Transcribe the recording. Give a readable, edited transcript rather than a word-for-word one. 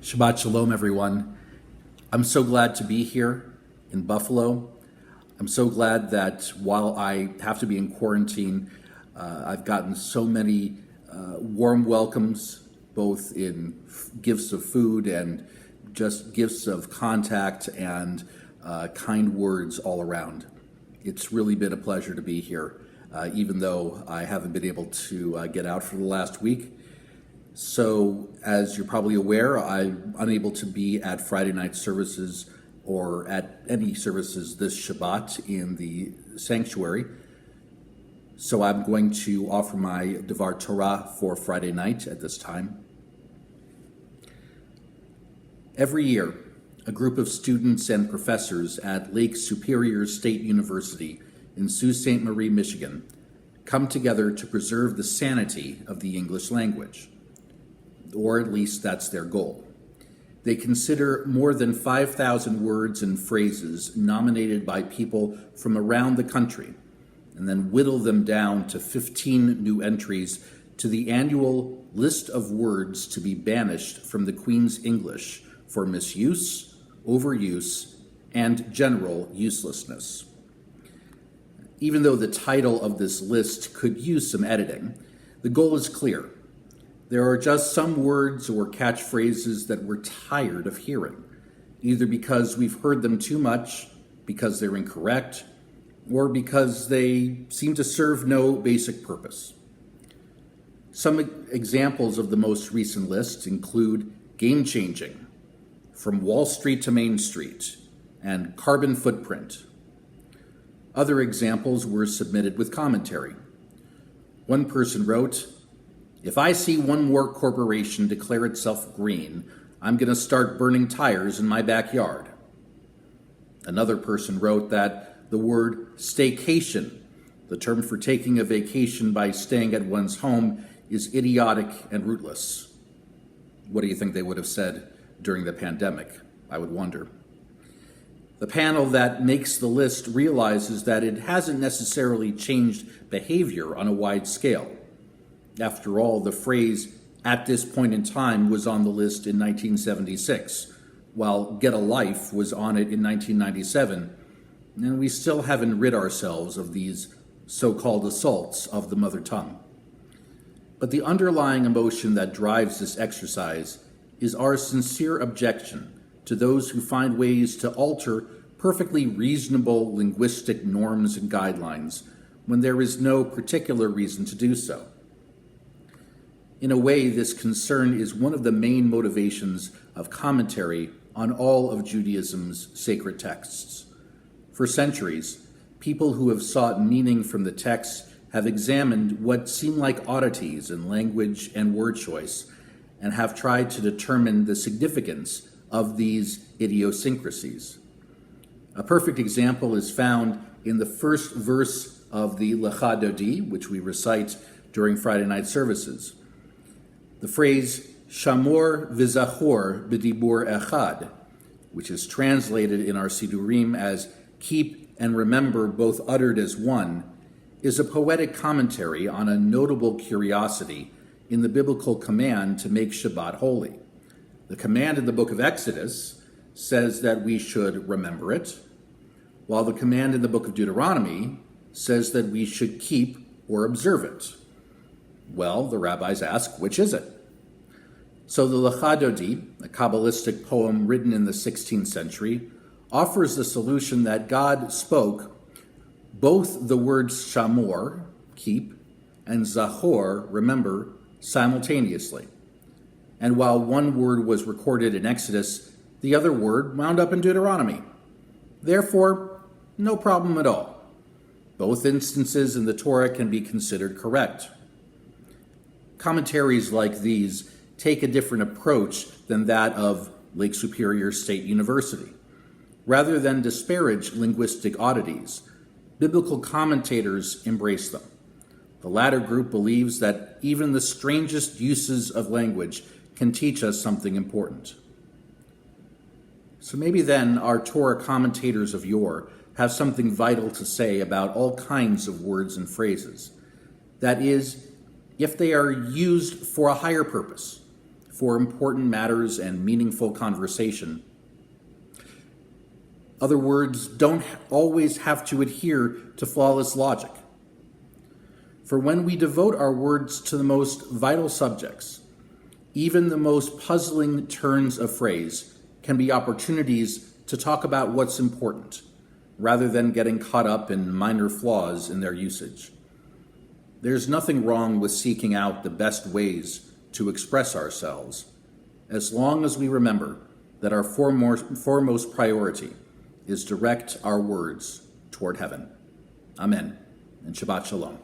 Shabbat Shalom, everyone. I'm so glad to be here in Buffalo. I'm so glad that while I have to be in quarantine, I've gotten so many warm welcomes, both in gifts of food and just gifts of contact and kind words all around. It's really been a pleasure to be here, even though I haven't been able to get out for the last week. So, as you're probably aware, I'm unable to be at Friday night services or at any services this Shabbat in the sanctuary. So I'm going to offer my Devar Torah for Friday night at this time. Every year, a group of students and professors at Lake Superior State University in Sault Ste. Marie, Michigan, come together to preserve the sanity of the English language. Or at least that's their goal. They consider more than 5,000 words and phrases nominated by people from around the country, and then whittle them down to 15 new entries to the annual list of words to be banished from the Queen's English for misuse, overuse, and general uselessness. Even though the title of this list could use some editing, the goal is clear. There are just some words or catchphrases that we're tired of hearing, either because we've heard them too much, because they're incorrect, or because they seem to serve no basic purpose. Some examples of the most recent list include game-changing, from Wall Street to Main Street, and carbon footprint. Other examples were submitted with commentary. One person wrote, "If I see one more corporation declare itself green, I'm going to start burning tires in my backyard." Another person wrote that the word staycation, the term for taking a vacation by staying at one's home, is idiotic and rootless. What do you think they would have said during the pandemic? I would wonder. The panel that makes the list realizes that it hasn't necessarily changed behavior on a wide scale. After all, the phrase "at this point in time" was on the list in 1976, while "get a life" was on it in 1997, and we still haven't rid ourselves of these so-called assaults of the mother tongue. But the underlying emotion that drives this exercise is our sincere objection to those who find ways to alter perfectly reasonable linguistic norms and guidelines when there is no particular reason to do so. In a way, this concern is one of the main motivations of commentary on all of Judaism's sacred texts. For centuries, people who have sought meaning from the texts have examined what seem like oddities in language and word choice and have tried to determine the significance of these idiosyncrasies. A perfect example is found in the first verse of the R2W2, which we recite during Friday night services. The phrase "shamor v'zachor b'dibur echad," which is translated in our Sidurim as "keep and remember both uttered as one," is a poetic commentary on a notable curiosity in the biblical command to make Shabbat holy. The command in the book of Exodus says that we should remember it, while the command in the book of Deuteronomy says that we should keep or observe it. Well, the rabbis ask, which is it? So the R2W2, a Kabbalistic poem written in the 16th century, offers the solution that God spoke both the words shamor, keep, and zachor, remember, simultaneously. And while one word was recorded in Exodus, the other word wound up in Deuteronomy. Therefore, no problem at all. Both instances in the Torah can be considered correct. Commentaries like these take a different approach than that of Lake Superior State University. Rather than disparage linguistic oddities, biblical commentators embrace them. The latter group believes that even the strangest uses of language can teach us something important. So maybe then our Torah commentators of yore have something vital to say about all kinds of words and phrases. That is, if they are used for a higher purpose, for important matters and meaningful conversation. Other words don't always have to adhere to flawless logic. For when we devote our words to the most vital subjects, even the most puzzling turns of phrase can be opportunities to talk about what's important, rather than getting caught up in minor flaws in their usage. There's nothing wrong with seeking out the best ways to express ourselves, as long as we remember that our foremost priority is direct our words toward heaven. Amen, and Shabbat Shalom.